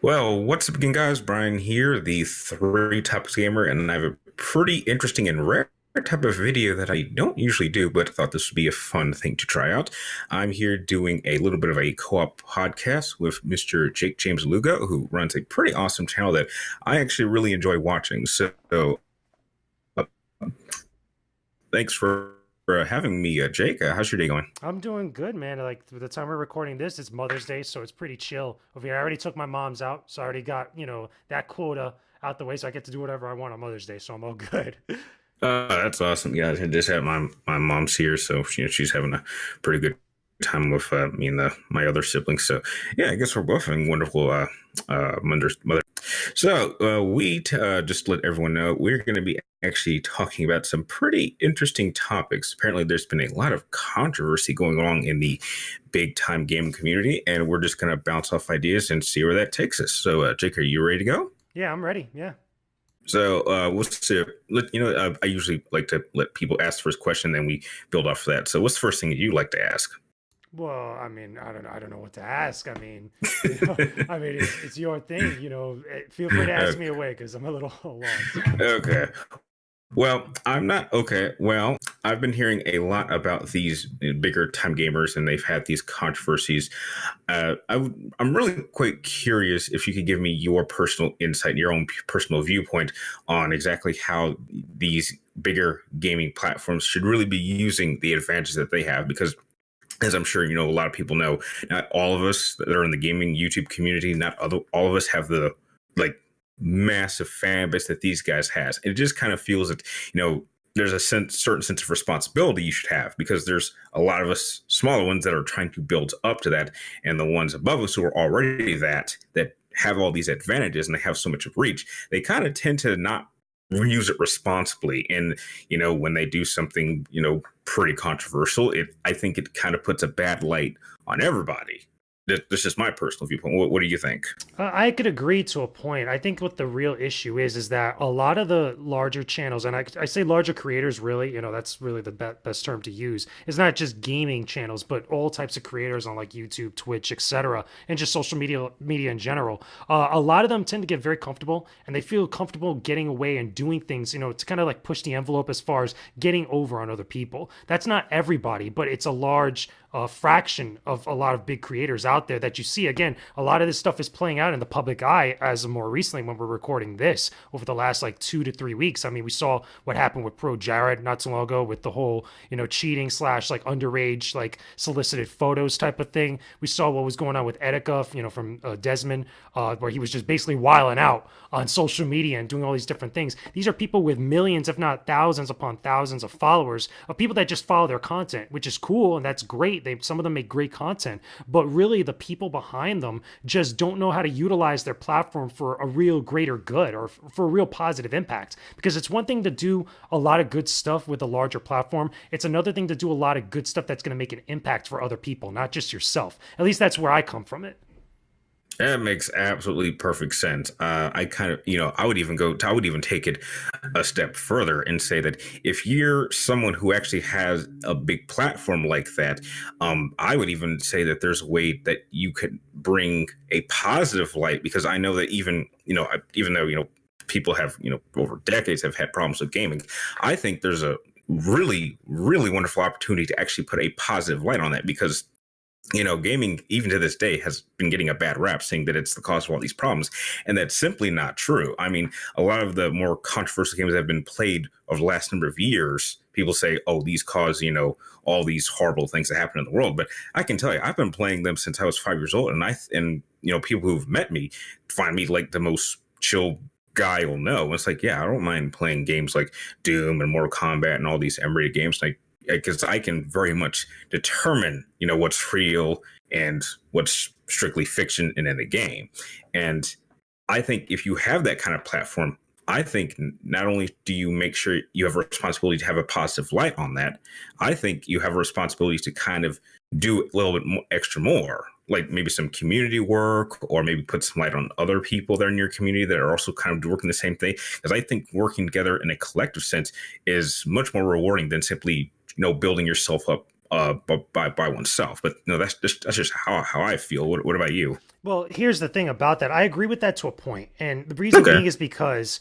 Well, what's up again, guys? Brian here, the Three Topics Gamer, and I have a pretty interesting and rare type of video that I don't usually do, but I thought this would be a fun thing to try out. I'm here doing a little bit of a co-op podcast with Mr. Jakejames Lugo, who runs a pretty awesome channel that I actually really enjoy watching. So, uh, thanks for having me, Jake. How's your day going? I'm doing good, man. Like the time we're recording this, it's Mother's Day, so it's pretty chill over here. I already took my mom's out, so I already got, that quota out the way, so I get to do whatever I want on Mother's Day, so I'm all good. That's awesome, guys. I just had my mom's here, so she's having a pretty good time with me and my other siblings. So yeah, I guess we're both having wonderful mother. So just to let everyone know, we're going to be actually talking about some pretty interesting topics. Apparently, there's been a lot of controversy going on in the big time gaming community, and we're just going to bounce off ideas and see where that takes us. So, Jake, are you ready to go? Yeah, I'm ready. Yeah. So what's the I usually like to let people ask the first question, then we build off of that. So what's the first thing that you like to ask? Well, I mean, I don't know what to ask. I mean, it's your thing. Feel free to ask Uh, me away because I'm a little lost. okay. Well, I'm not okay. Well, I've been hearing a lot about these bigger time gamers, and they've had these controversies. I'm really quite curious if you could give me your personal insight, your own personal viewpoint on exactly how these bigger gaming platforms should really be using the advantages that they have, because as I'm sure you know, a lot of people know, not all of us that are in the gaming YouTube community, all of us have the like massive fan base that these guys has. It just kind of feels that there's a certain sense of responsibility you should have, because there's a lot of us smaller ones that are trying to build up to that, and the ones above us who are already that have all these advantages and they have so much of reach, they kind of tend to not use it responsibly. And when they do something pretty controversial, I think it kind of puts a bad light on everybody. That's just my personal viewpoint. What do you think? I could agree to a point. I think what the real issue is that a lot of the larger channels, and I say larger creators, really, that's really the best term to use. It's not just gaming channels, but all types of creators on like YouTube, Twitch, etc., and just social media in general. A lot of them tend to get very comfortable, and they feel comfortable getting away and doing things, to kind of like push the envelope as far as getting over on other people. That's not everybody, but it's a large fraction of a lot of big creators out there that you see. Again, a lot of this stuff is playing out in the public eye as of more recently when we're recording this over the last like 2 to 3 weeks. I mean, we saw what happened with Pro Jared not too long ago with the whole, cheating slash like underage, like solicited photos type of thing. We saw what was going on with Etika, from Desmond, where he was just basically wilding out on social media and doing all these different things. These are people with millions, if not thousands upon thousands of followers, of people that just follow their content, which is cool and that's great. Some of them make great content, but really the people behind them just don't know how to utilize their platform for a real greater good or for a real positive impact. Because it's one thing to do a lot of good stuff with a larger platform. It's another thing to do a lot of good stuff that's going to make an impact for other people, not just yourself. At least that's where I come from it. That makes absolutely perfect sense. I kind of, I would even take it a step further and say that if you're someone who actually has a big platform like that, I would even say that there's a way that you could bring a positive light, because I know that even though, people have, over decades have had problems with gaming, I think there's a really, really wonderful opportunity to actually put a positive light on that, because gaming, even to this day, has been getting a bad rap, saying that it's the cause of all these problems. And that's simply not true. I mean, a lot of the more controversial games that have been played over the last number of years, people say, oh, these cause, all these horrible things that happen in the world. But I can tell you, I've been playing them since I was 5 years old. And people who've met me find me like the most chill guy you'll know. And it's like, yeah, I don't mind playing games like Doom and Mortal Kombat and all these M-rated games. Like, because I can very much determine, what's real and what's strictly fiction in the game. And I think if you have that kind of platform, I think not only do you make sure you have a responsibility to have a positive light on that, I think you have a responsibility to kind of do a little bit more, extra more, like maybe some community work, or maybe put some light on other people that are in your community that are also kind of working the same thing. Because I think working together in a collective sense is much more rewarding than simply building yourself up by oneself. But that's just how I feel. What about you? Well, here's the thing about that. I agree with that to a point. And the reason Okay. being is because,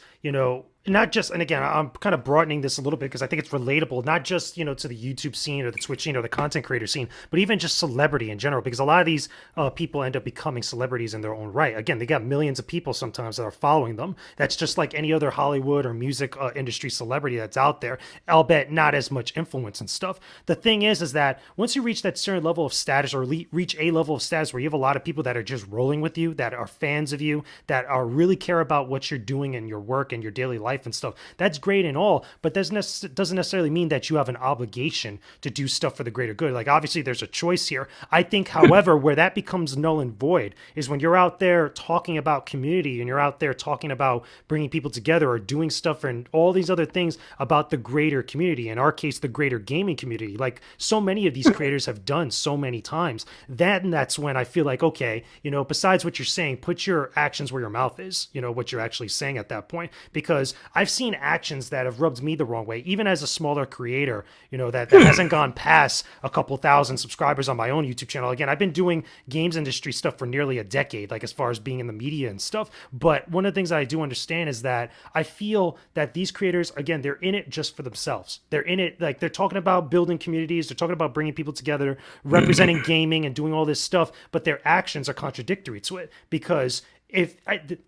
not just, and again, I'm kind of broadening this a little bit because I think it's relatable, not just, to the YouTube scene or the Twitch scene or the content creator scene, but even just celebrity in general, because a lot of these people end up becoming celebrities in their own right. Again, they got millions of people sometimes that are following them. That's just like any other Hollywood or music industry celebrity that's out there, albeit not as much influence and stuff. The thing is that once you reach that certain level of status or reach a level of status where you have a lot of people that are just rolling with you, that are fans of you, that are really care about what you're doing in your work and your daily life and stuff. That's great and all, but doesn't necessarily mean that you have an obligation to do stuff for the greater good. Like obviously there's a choice here. I think, however, where that becomes null and void is when you're out there talking about community and you're out there talking about bringing people together or doing stuff and all these other things about the greater community. In our case, the greater gaming community, like so many of these creators have done so many times. That's when I feel like, okay, besides what you're saying, put your actions where your mouth is, what you're actually saying at that point. Because I've seen actions that have rubbed me the wrong way, even as a smaller creator, that hasn't gone past a couple thousand subscribers on my own YouTube channel. Again, I've been doing games industry stuff for nearly a decade, like as far as being in the media and stuff. But one of the things that I do understand is that I feel that these creators, again, they're in it just for themselves. They're in it, like they're talking about building communities, they're talking about bringing people together, representing gaming and doing all this stuff, but their actions are contradictory to it because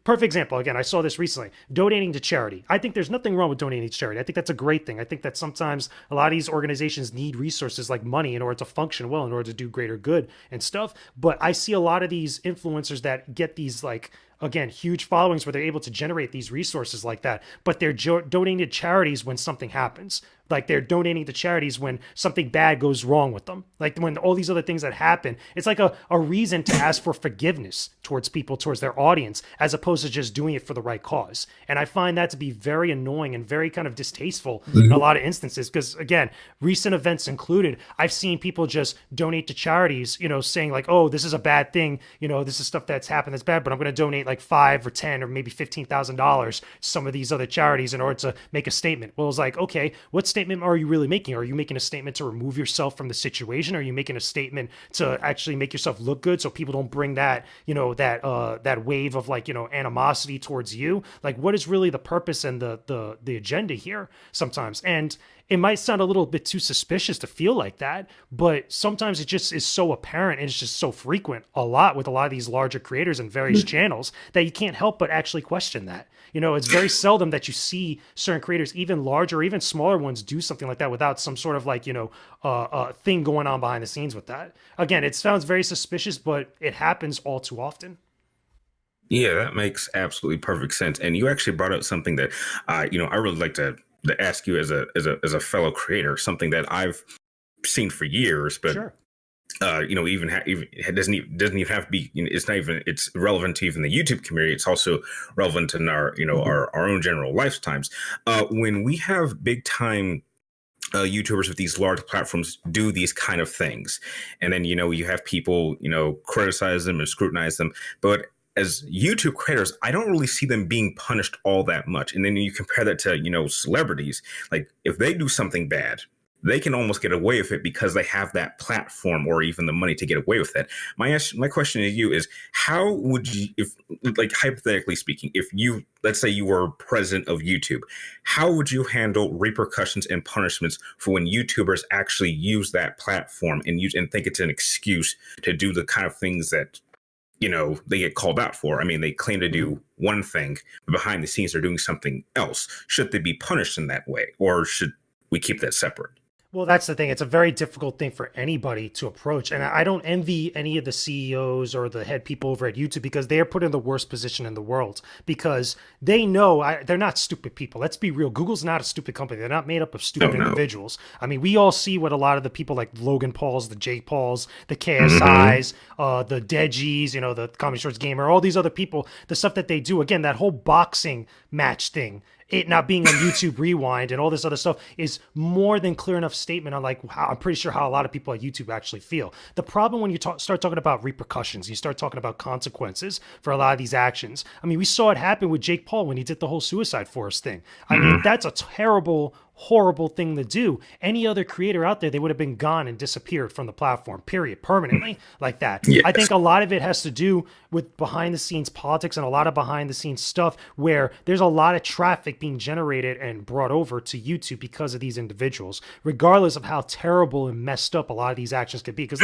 perfect example, again, I saw this recently, donating to charity. I think there's nothing wrong with donating to charity. I think that's a great thing. I think that sometimes a lot of these organizations need resources like money in order to function well, in order to do greater good and stuff. But I see a lot of these influencers that get these like, again, huge followings where they're able to generate these resources like that, but they're donating to charities when something happens. Like they're donating to charities when something bad goes wrong with them. Like when all these other things that happen, it's like a reason to ask for forgiveness towards people, towards their audience, as opposed to just doing it for the right cause. And I find that to be very annoying and very kind of distasteful in a lot of instances. Because again, recent events included, I've seen people just donate to charities, saying like, oh, this is a bad thing. This is stuff that's happened that's bad, but I'm going to donate like $5 or $10 or maybe $15,000 to some of these other charities in order to make a statement. Well, it's like, okay, what statement are you really making? Are you making a statement to remove yourself from the situation? Are you making a statement to actually make yourself look good so people don't bring that, that wave of like, animosity towards you? Like what is really the purpose and the agenda here sometimes? And it might sound a little bit too suspicious to feel like that, but sometimes it just is so apparent and it's just so frequent a lot with a lot of these larger creators and various channels that you can't help but actually question that. It's very seldom that you see certain creators, even larger or even smaller ones, do something like that without some sort of like, thing going on behind the scenes with that. Again, it sounds very suspicious, but it happens all too often. Yeah, that makes absolutely perfect sense. And you actually brought up something that, I really like to ask you as a fellow creator, something that I've seen for years, but Sure. even it doesn't even have to be. It's not even. It's relevant to even the YouTube community. It's also relevant in our our own general lifetimes. When we have big time YouTubers with these large platforms do these kind of things, and then you have people criticize them and scrutinize them, but as YouTube creators, I don't really see them being punished all that much. And then you compare that to celebrities. Like if they do something bad, they can almost get away with it because they have that platform or even the money to get away with it. My question to you is, how would you, if like hypothetically speaking, if you, let's say you were president of YouTube, how would you handle repercussions and punishments for when YouTubers actually use that platform and think it's an excuse to do the kind of things that they get called out for? I mean, they claim to do one thing, but behind the scenes they're doing something else. Should they be punished in that way, or should we keep that separate? Well, that's the thing. It's a very difficult thing for anybody to approach. And I don't envy any of the CEOs or the head people over at YouTube because they are put in the worst position in the world because they know they're not stupid people. Let's be real. Google's not a stupid company. They're not made up of stupid individuals. I mean, we all see what a lot of the people like Logan Pauls, the Jake Pauls, the KSIs, the Degies, the Comedy Shorts Gamer, all these other people, the stuff that they do. Again, that whole boxing match thing, it not being on YouTube Rewind and all this other stuff is more than clear enough statement on like how I'm pretty sure how a lot of people at YouTube actually feel. The problem when you start talking about repercussions, you start talking about consequences for a lot of these actions. I mean, we saw it happen with Jake Paul when he did the whole Suicide Forest thing. I mean, that's a terrible, horrible thing to do. Any other creator out there, they would have been gone and disappeared from the platform, period, permanently, like that. I Yes. think a lot of it has to do with behind the scenes politics and a lot of behind the scenes stuff where there's a lot of traffic being generated and brought over to YouTube because of these individuals, regardless of how terrible and messed up a lot of these actions could be. Because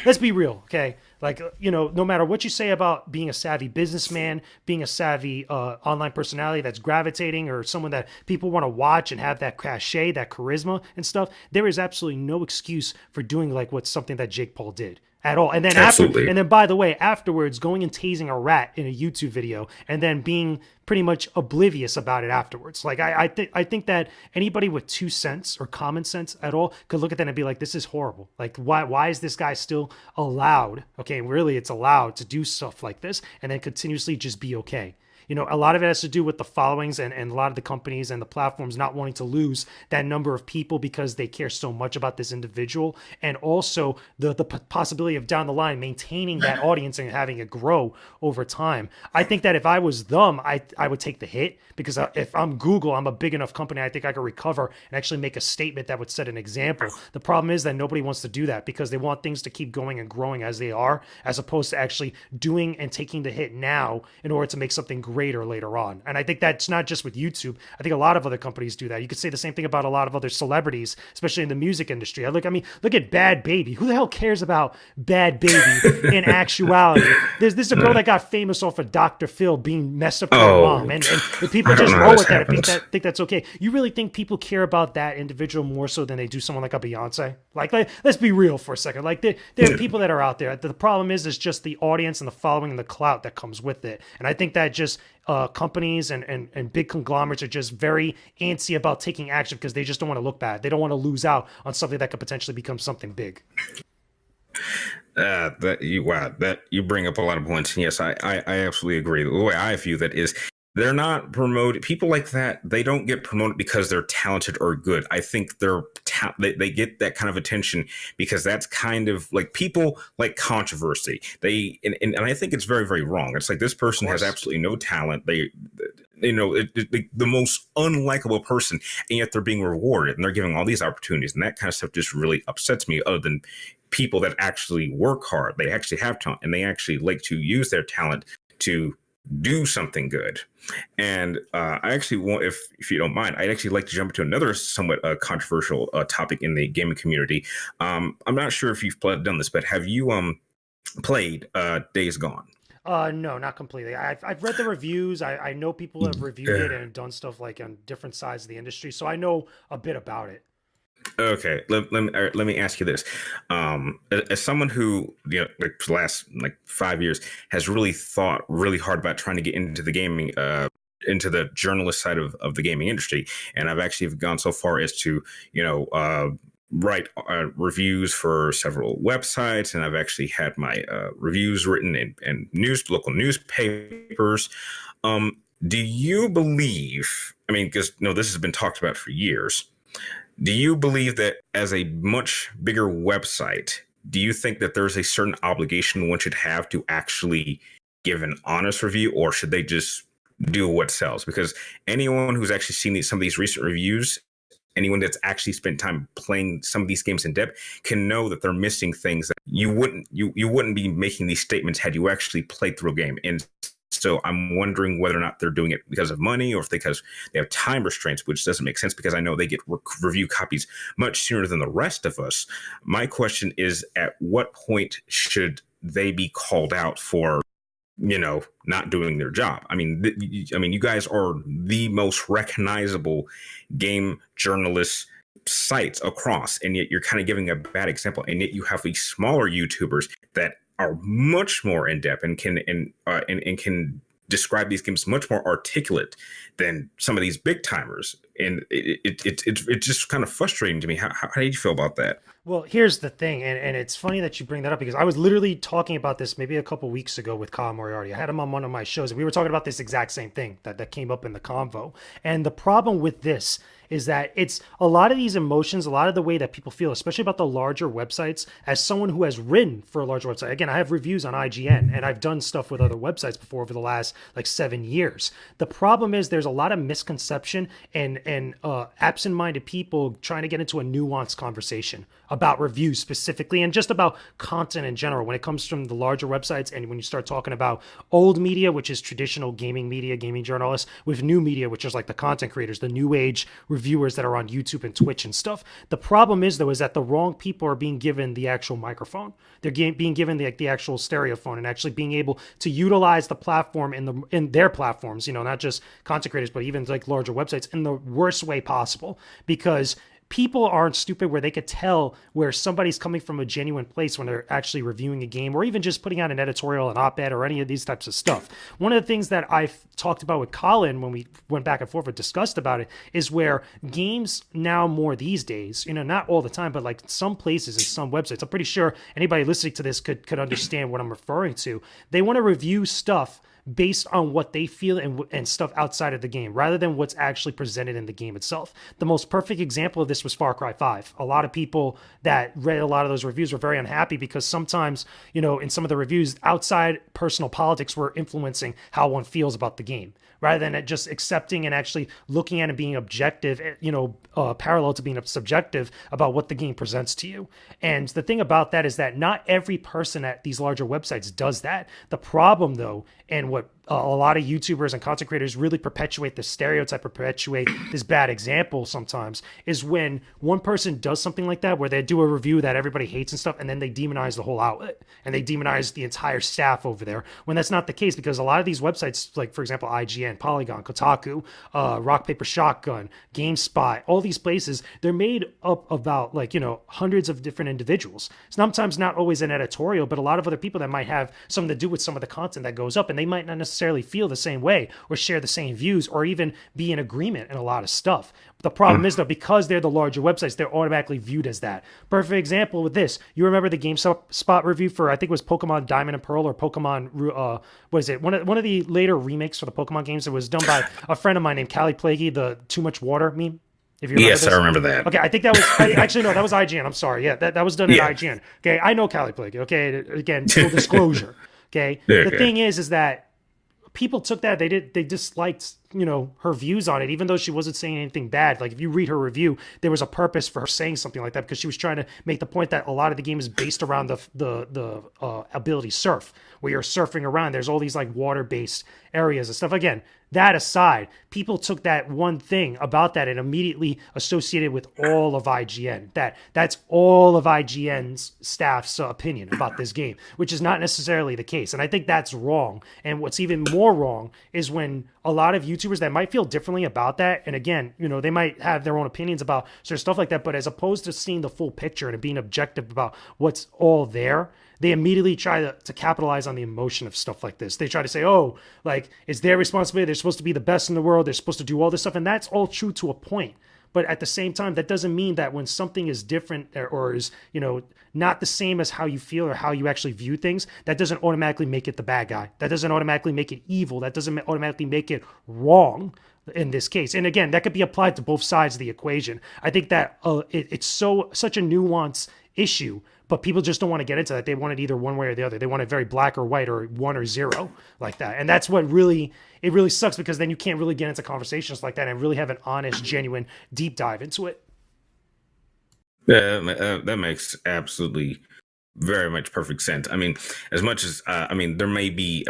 let's be real, okay? Like, no matter what you say about being a savvy businessman, being a savvy online personality that's gravitating, or someone that people want to watch and have that cachet, that charisma and stuff, there is absolutely no excuse for doing like what's something that Jake Paul did at all. And then Absolutely. and then by the way, afterwards, going and tasing a rat in a YouTube video and then being pretty much oblivious about it afterwards. Like I think that anybody with 2 cents or common sense at all could look at that and be like, this is horrible. Like why is this guy still allowed? Okay, really it's allowed to do stuff like this and then continuously just be okay. A lot of it has to do with the followings and a lot of the companies and the platforms not wanting to lose that number of people because they care so much about this individual. And also the possibility of down the line maintaining that audience and having it grow over time. I think that if I was them, I would take the hit because if I'm Google, I'm a big enough company. I think I could recover and actually make a statement that would set an example. The problem is that nobody wants to do that because they want things to keep going and growing as they are, as opposed to actually doing and taking the hit now in order to make something greater later on. And I think that's not just with YouTube. I think a lot of other companies do that. You could say the same thing about a lot of other celebrities, especially in the music industry. Look at Bad Baby. Who the hell cares about Bad Baby in actuality? There's a girl that got famous off of Dr. Phil being messed up with her mom. And people I don't just know how roll this with that. happens. Think that's okay. You really think people care about that individual more so than they do someone like a Beyonce? Like, let's be real for a second. Like, there are people that are out there. The problem is just the audience and the following and the clout that comes with it. And I think that just companies and big conglomerates are just very antsy about taking action because they just don't want to look bad. They don't want to lose out on something that could potentially become something big. That you bring up a lot of points. And yes, I absolutely agree. The way I view that is they're not promoted. People like that, they don't get promoted because they're talented or good. I think they get that kind of attention because that's kind of like people like controversy. And I think it's very, very wrong. It's like this person has absolutely no talent. The most unlikable person, and yet they're being rewarded and they're giving all these opportunities. And that kind of stuff just really upsets me, other than people that actually work hard. They actually have talent and they actually like to use their talent to do something good. And I actually want, if you don't mind, I'd actually like to jump into another somewhat controversial topic in the gaming community. I'm not sure if you've done this, but have you played Days Gone? No, not completely. I've read the reviews. I know people have reviewed it and done stuff like on different sides of the industry, so I know a bit about it. Okay, let me ask you this: as someone who, like for the last 5 years has really thought really hard about trying to get into the gaming, into the journalist side of the gaming industry, and I've actually gone so far as to write reviews for several websites, and I've actually had my reviews written in local newspapers. Do you believe? I mean, because this has been talked about for years. Do you believe that as a much bigger website, do you think that there's a certain obligation one should have to actually give an honest review, or should they just do what sells? Because anyone who's actually seen some of these recent reviews, anyone that's actually spent time playing some of these games in depth, can know that they're missing things that you wouldn't be making these statements had you actually played through a game. And so I'm wondering whether or not they're doing it because of money or because they have time restraints, which doesn't make sense because I know they get review copies much sooner than the rest of us. My question is, at what point should they be called out for, not doing their job? I mean, you guys are the most recognizable game journalists sites across, and yet you're kind of giving a bad example. And yet you have these smaller YouTubers that are much more in depth and can describe these games much more articulate than some of these big timers. And it's just kind of frustrating to me. How do you feel about that? Well, here's the thing, and it's funny that you bring that up because I was literally talking about this maybe a couple weeks ago with Kyle Moriarty. I had him on one of my shows, and we were talking about this exact same thing that came up in the convo. And the problem with this is that it's a lot of these emotions, a lot of the way that people feel, especially about the larger websites, as someone who has written for a larger website. Again, I have reviews on IGN, and I've done stuff with other websites before over the last 7 years. The problem is there's a a lot of misconception and absent-minded people trying to get into a nuanced conversation about reviews specifically, and just about content in general when it comes from the larger websites, and when you start talking about old media, which is traditional gaming media, gaming journalists, with new media, which is like the content creators, the new age reviewers that are on YouTube and Twitch and stuff. The problem is, though, is that the wrong people are being given the actual microphone. They're being given the actual stereophone, and actually being able to utilize the platform in their platforms, not just content creators, but even like larger websites, in the worst way possible. Because people aren't stupid where they could tell where somebody's coming from a genuine place when they're actually reviewing a game, or even just putting out an editorial, an op-ed, or any of these types of stuff. One of the things that I've talked about with Colin when we went back and forth and discussed about it is where games now more these days, not all the time, but like some places and some websites, I'm pretty sure anybody listening to this could understand what I'm referring to. They want to review stuff based on what they feel and stuff outside of the game, rather than what's actually presented in the game itself. The most perfect example of this was Far Cry 5. A lot of people that read a lot of those reviews were very unhappy because sometimes, in some of the reviews, outside personal politics were influencing how one feels about the game, rather than just accepting and actually looking at it being objective, parallel to being subjective about what the game presents to you. And the thing about that is that not every person at these larger websites does that. The problem, though, and what a lot of YouTubers and content creators really perpetuate this stereotype, perpetuate this bad example sometimes, is when one person does something like that, where they do a review that everybody hates and stuff, and then they demonize the whole outlet, and they demonize the entire staff over there, when that's not the case. Because a lot of these websites, like for example IGN, Polygon, Kotaku, Rock Paper Shotgun, GameSpot, all these places, they're made up about hundreds of different individuals. Sometimes not always an editorial, but a lot of other people that might have something to do with some of the content that goes up, and they might not necessarily feel the same way or share the same views or even be in agreement in a lot of stuff. The problem is, though, because they're the larger websites, they're automatically viewed as that. Perfect example with this. You remember the GameSpot review for, I think it was Pokemon Diamond and Pearl, or Pokemon, what is it? One of the later remakes for the Pokemon games that was done by a friend of mine named Callie Plaguey, the Too Much Water meme. If you remember Yes, this. I remember that. Okay, I think that was actually no, that was IGN. I'm sorry. Yeah, that was done at Yeah. IGN. Okay, I know Callie Plaguey. Okay, again, full disclosure. Okay, Okay. the thing is that people took that, they disliked her views on it, even though she wasn't saying anything bad. Like if you read her review, there was a purpose for her saying something like that, because she was trying to make the point that a lot of the game is based around the ability surf, where you're surfing around. There's all these like water based areas and stuff. Again, that aside, people took that one thing about that and immediately associated with all of IGN. That's all of IGN's staff's opinion about this game, which is not necessarily the case. And I think that's wrong. And what's even more wrong is when a lot of YouTubers that might feel differently about that, and again, they might have their own opinions about certain stuff like that, but as opposed to seeing the full picture and being objective about what's all there, they immediately try to capitalize on the emotion of stuff like this. They try to say, oh, like, it's their responsibility. They're supposed to be the best in the world. They're supposed to do all this stuff. And that's all true to a point. But at the same time, that doesn't mean that when something is different or is, not the same as how you feel or how you actually view things, that doesn't automatically make it the bad guy. That doesn't automatically make it evil. That doesn't automatically make it wrong in this case. And again, that could be applied to both sides of the equation. I think that it's such a nuanced issue, but people just don't want to get into that. They want it either one way or the other. They want it very black or white, or 1 or 0, like that. And that's what really sucks, because then you can't really get into conversations like that and really have an honest, genuine, deep dive into it. Yeah, that makes absolutely very much perfect sense. I mean, as much as there may be.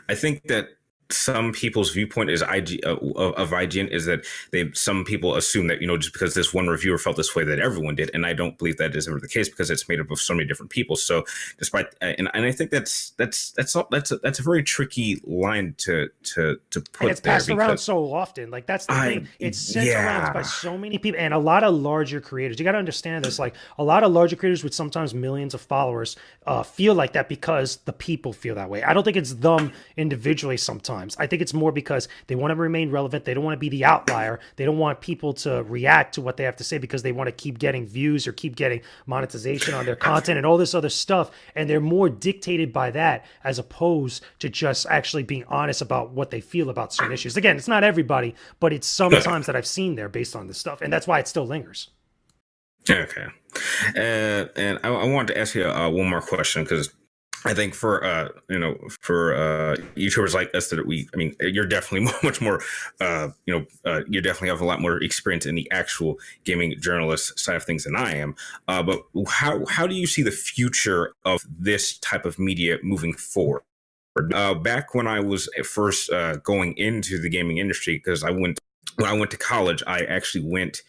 I think that some people's viewpoint is of IGN is that some people assume that just because this one reviewer felt this way that everyone did, and I don't believe that is ever the case, because it's made up of so many different people. So despite and I think that's a very tricky line to put, and it's passed around so often. Like that's the thing. It's sent around by so many people, and a lot of larger creators. You got to understand this. Like a lot of larger creators with sometimes millions of followers feel like that because the people feel that way. I don't think it's them individually sometimes. I think it's more because they want to remain relevant. They don't want to be the outlier. They don't want people to react to what they have to say because they want to keep getting views or keep getting monetization on their content and all this other stuff. And they're more dictated by that as opposed to just actually being honest about what they feel about certain issues. Again, it's not everybody, but it's sometimes that I've seen there based on this stuff. And that's why it still lingers. Okay. And I want to ask you one more question, because I think for YouTubers like us that I mean, you're definitely much more you definitely have a lot more experience in the actual gaming journalist side of things than I am. But how do you see the future of this type of media moving forward? Back when I was first going into the gaming industry, because I went when I went to college, I actually went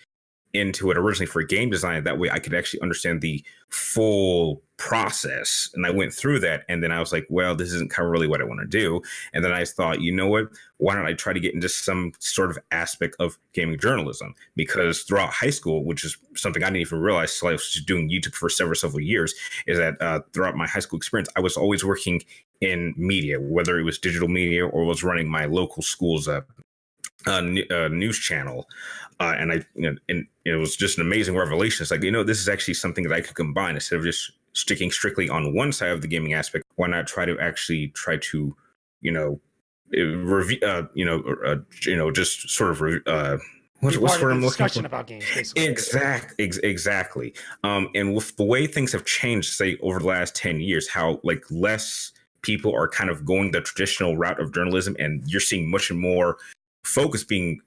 into it originally for game design. That way I could actually understand the full process. And I went through that. And then I was like, well, this isn't kind of really what I want to do. And then I thought, you know what? Why don't I try to get into some sort of aspect of gaming journalism? Because throughout high school, which is something I didn't even realize, so I was just doing YouTube for several years, is that throughout my high school experience, I was always working in media, whether it was digital media or was running my local school's news channel, and and it was just an amazing revelation. It's like, this is actually something that I could combine instead of just sticking strictly on one side of the gaming aspect. Why not try to, you know, review, just sort of Be what's part the of word the I'm looking discussion for? about games, basically. Exactly. And with the way things have changed, say over the last 10 years, how like less people are kind of going the traditional route of journalism, and you're seeing much more focus being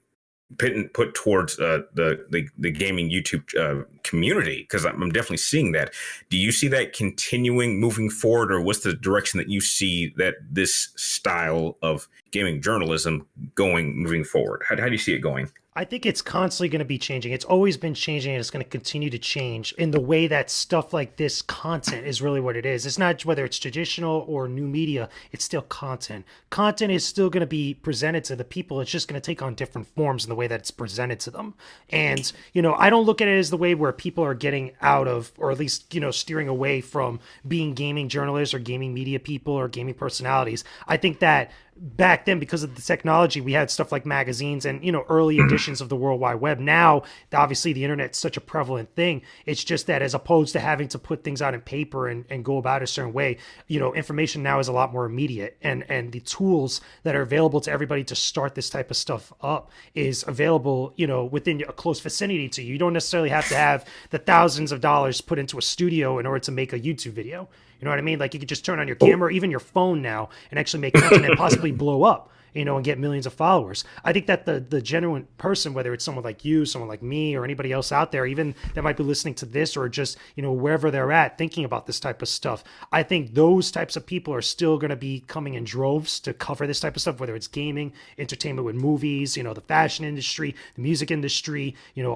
put towards the gaming YouTube community, because I'm definitely seeing that. Do you see that continuing moving forward, or what's the direction that you see that this style of gaming journalism going moving forward? How do you see it going? I think it's constantly going to be changing. It's always been changing and it's going to continue to change in the way that stuff like this content is really what it is. It's not whether it's traditional or new media, it's still content. Content is still going to be presented to the people. It's just going to take on different forms in the way that it's presented to them. And, I don't look at it as the way where people are getting out of, or at least, steering away from being gaming journalists or gaming media people or gaming personalities. I think that back then, because of the technology, we had stuff like magazines and early editions of the World Wide Web. Now obviously the internet's such a prevalent thing. It's just that as opposed to having to put things out in paper and go about it a certain way, information now is a lot more immediate, and the tools that are available to everybody to start this type of stuff up is available within a close vicinity to you. You don't necessarily have to have the thousands of dollars put into a studio in order to make a YouTube video. You know what I mean? Like, you could just turn on your camera, or even your phone now, and actually make content and possibly blow up, and get millions of followers. I think that the genuine person, whether it's someone like you, someone like me, or anybody else out there, even that might be listening to this, or just, wherever they're at thinking about this type of stuff, I think those types of people are still going to be coming in droves to cover this type of stuff, whether it's gaming, entertainment with movies, the fashion industry, the music industry,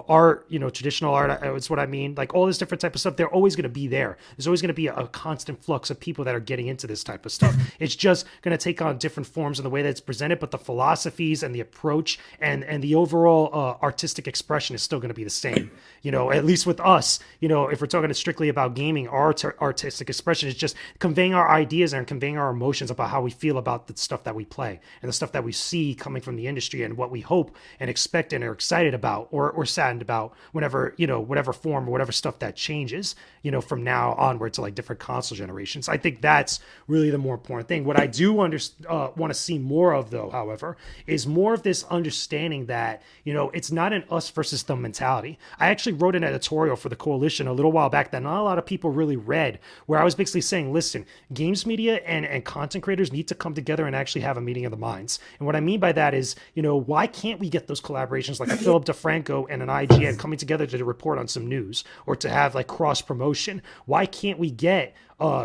art, traditional art, is what I mean. Like, all this different type of stuff, they're always going to be there. There's always going to be a constant flux of people that are getting into this type of stuff. It's just going to take on different forms in the way that it's presented, but the philosophies and the approach and the overall artistic expression is still going to be the same. At least with us, if we're talking strictly about gaming, our artistic expression is just conveying our ideas and conveying our emotions about how we feel about the stuff that we play and the stuff that we see coming from the industry, and what we hope and expect and are excited about, or saddened about, whenever, whatever form or whatever stuff that changes, from now onward to like different console generations. I think that's really the more important thing. What I do want to see more of, though, however, is more of this understanding that, it's not an us versus them mentality. I actually wrote an editorial for the Coalition a little while back that not a lot of people really read, where I was basically saying, listen, games media and content creators need to come together and actually have a meeting of the minds. And what I mean by that is, why can't we get those collaborations like a Philip DeFranco and an IGN coming together to report on some news, or to have like cross promotion? Why can't we get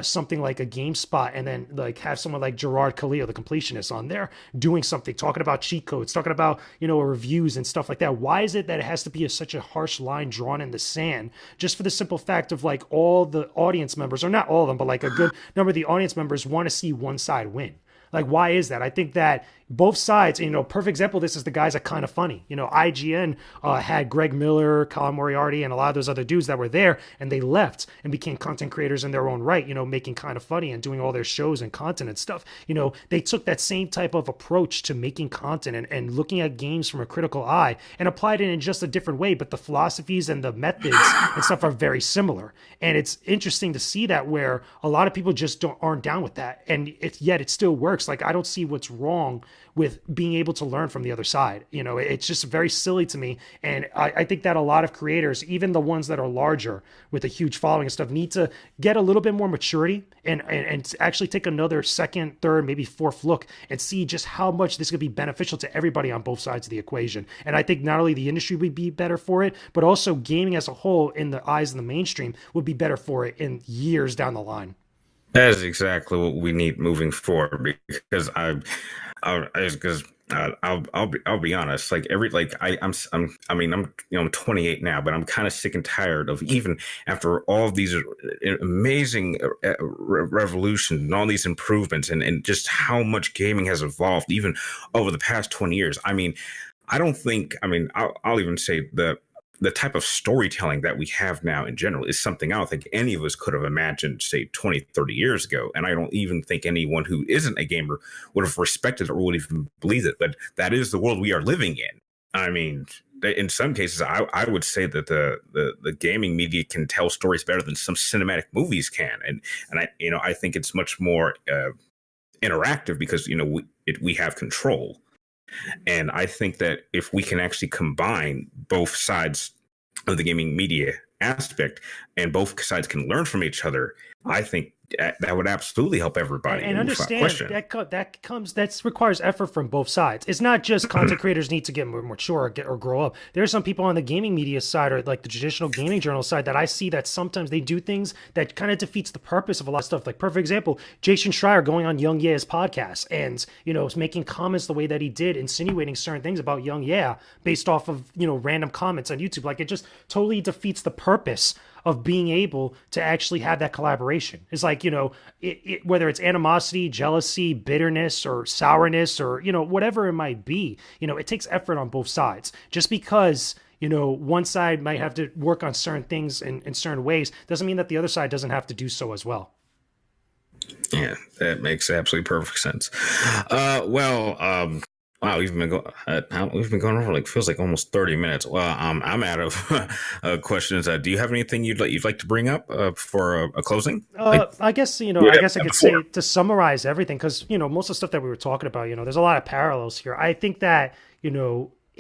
something like a GameSpot, and then like have someone like Gerard Khalil, the completionist, on there doing something, talking about cheat codes, talking about reviews and stuff like that? Why is it that it has to be such a harsh line drawn in the sand, just for the simple fact of like all the audience members, or not all of them, but like a good number of the audience members want to see one side win? Like, why is that? I think that both sides, perfect example of this is the guys at Kind of Funny. IGN had Greg Miller, Colin Moriarty, and a lot of those other dudes that were there, and they left and became content creators in their own right, making Kind of Funny and doing all their shows and content and stuff. They took that same type of approach to making content and looking at games from a critical eye, and applied it in just a different way, but the philosophies and the methods and stuff are very similar. And it's interesting to see that, where a lot of people just aren't down with that, and yet it still works. Like, I don't see what's wrong with being able to learn from the other side. It's just very silly to me. And I think that a lot of creators, even the ones that are larger with a huge following and stuff, need to get a little bit more maturity and actually take another second, third, maybe fourth look and see just how much this could be beneficial to everybody on both sides of the equation. And I think not only the industry would be better for it, but also gaming as a whole in the eyes of the mainstream would be better for it in years down the line. That is exactly what we need moving forward because because I'll be honest. Like every like I'm I mean I'm 28 now, but I'm kind of sick and tired of even after all of these amazing revolutions and all these improvements and just how much gaming has evolved even over the past 20 years. I mean, I don't think. I mean, I'll even say the type of storytelling that we have now in general is something I don't think any of us could have imagined, say, 20, 30 years ago. And I don't even think anyone who isn't a gamer would have respected or would even believe it. But that is the world we are living in. I mean, in some cases, I would say that the gaming media can tell stories better than some cinematic movies can. And I think it's much more interactive because, we have control. And I think that if we can actually combine both sides of the gaming media aspect and both sides can learn from each other, I think that would absolutely help everybody. And understand that requires effort from both sides. It's not just content creators need to get more mature or grow up. There's some people on the gaming media side or like the traditional gaming journal side that I see that sometimes they do things that kind of defeats the purpose of a lot of stuff. Like perfect example, Jason Schreier going on Young Yeah's podcast and making comments the way that he did, insinuating certain things about Young Yeah based off of random comments on YouTube. Like it just totally defeats the purpose of being able to actually have that collaboration. It's like, whether it's animosity, jealousy, bitterness, or sourness, or, whatever it might be, it takes effort on both sides. Just because, one side might have to work on certain things in certain ways doesn't mean that the other side doesn't have to do so as well. Yeah, that makes absolutely perfect sense. Wow, we've been going over like feels like almost 30 minutes. Well, I'm out of questions. Do you have anything you'd like to bring up for a closing? I guess I guess I could say to summarize everything because most of the stuff that we were talking about, there's a lot of parallels here. I think that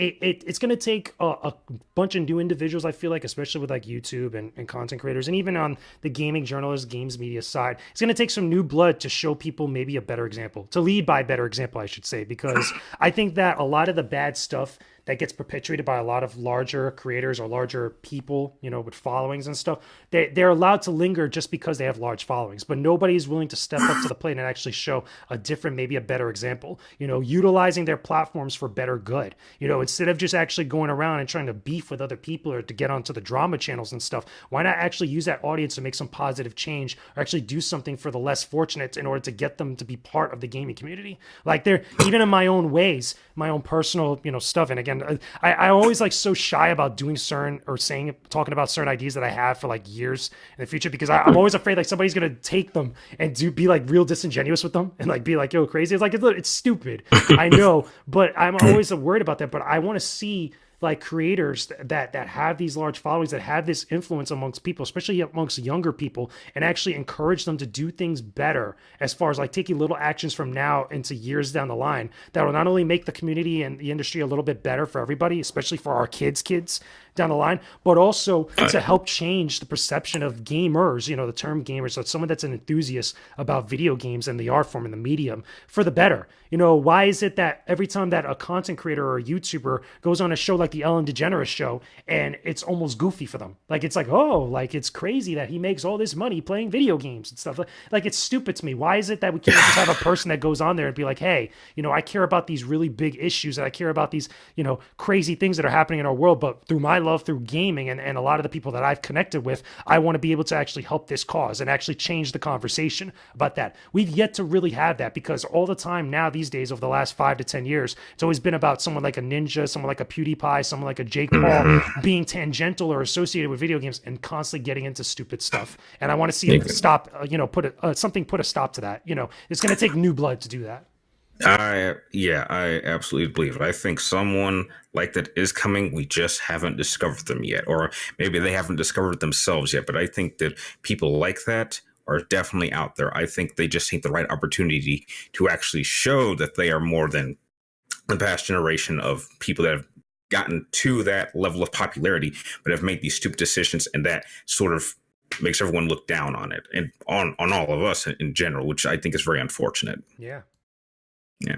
it's going to take a bunch of new individuals, I feel like, especially with like YouTube and content creators, and even on the gaming journalists, games media side, it's going to take some new blood to show people maybe a better example, to lead by a better example, I should say, because I think that a lot of the bad stuff that gets perpetuated by a lot of larger creators or larger people, with followings and stuff, they're allowed to linger just because they have large followings, but nobody is willing to step up to the plate and actually show a different, maybe a better example, utilizing their platforms for better good, instead of just actually going around and trying to beef with other people or to get onto the drama channels and stuff. Why not actually use that audience to make some positive change or actually do something for the less fortunate in order to get them to be part of the gaming community? Like they're even in my own ways, my own personal, stuff. And again, I always like so shy about doing certain or talking about certain ideas that I have for like years in the future because I'm always afraid like somebody's gonna take them and be like real disingenuous with them and like be like, yo, crazy. It's like it's stupid. I know, but I'm always worried about that. But I want to see like creators that have these large followings, that have this influence amongst people, especially amongst younger people, and actually encourage them to do things better as far as like taking little actions from now into years down the line that will not only make the community and the industry a little bit better for everybody, especially for our kids down the line, but also to help change the perception of gamers, the term gamers, so someone that's an enthusiast about video games and the art form and the medium for the better. Why is it that every time that a content creator or a YouTuber goes on a show like the Ellen DeGeneres show and it's almost goofy for them? Like, it's like, oh, like it's crazy that he makes all this money playing video games and stuff. Like it's stupid to me. Why is it that we can't just have a person that goes on there and be like, hey, I care about these really big issues and I care about these, crazy things that are happening in our world, but through my love through gaming and a lot of the people that I've connected with, I want to be able to actually help this cause and actually change the conversation about that. We've yet to really have that because all the time now these days over the last 5 to 10 years, it's always been about someone like a Ninja, someone like a PewDiePie, someone like a Jake Paul being tangential or associated with video games and constantly getting into stupid stuff. And I want to see it stop, put a stop to that. It's going to take new blood to do that. I absolutely believe it. I think someone like that is coming. We just haven't discovered them yet, or maybe they haven't discovered themselves yet. But I think that people like that are definitely out there. I think they just need the right opportunity to actually show that they are more than the past generation of people that have gotten to that level of popularity, but have made these stupid decisions, and that sort of makes everyone look down on it and on all of us in general, which I think is very unfortunate. Yeah. Yeah.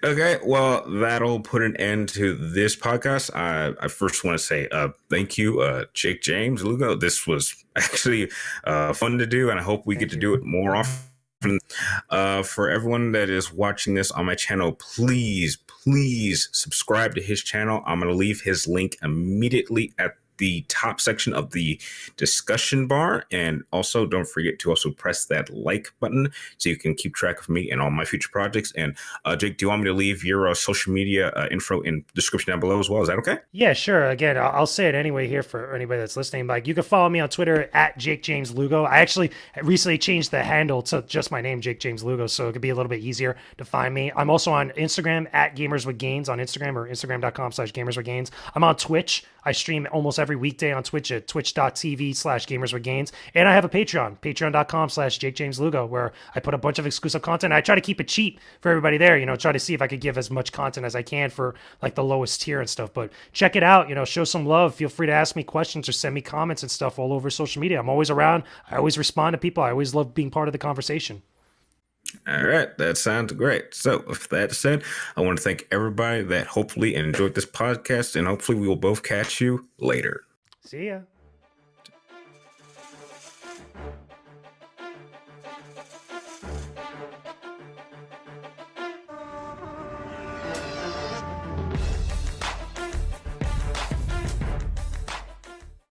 Okay, well, that'll put an end to this podcast. I first want to say thank you, Jakejames, Lugo. This was actually fun to do, and I hope we get Thank to you. do it more often. For everyone that is watching this on my channel, please subscribe to his channel. I'm going to leave his link immediately at the top section of the discussion bar, and also don't forget to also press that like button so you can keep track of me and all my future projects. And Jake, do you want me to leave your social media info in the description down below as well? Is that okay? Yeah, sure. Again, I'll say it anyway here for anybody that's listening. Like, you can follow me on Twitter at JakeJamesLugo. I actually recently changed the handle to just my name, Jake James Lugo, so it could be a little bit easier to find me. I'm also on Instagram at Gamers with Gains on Instagram, or Instagram.com/Gamers with Gains. I'm on Twitch. I stream almost every weekday on Twitch at twitch.tv/Gamers with Gains. And I have a Patreon, patreon.com/JakeJamesLugo, where I put a bunch of exclusive content. I try to keep it cheap for everybody there, try to see if I could give as much content as I can for like the lowest tier and stuff. But check it out, show some love. Feel free to ask me questions or send me comments and stuff all over social media. I'm always around. I always respond to people. I always love being part of the conversation. All right, that sounds great. So, with that said, I want to thank everybody that hopefully enjoyed this podcast, and hopefully we will both catch you later. See ya.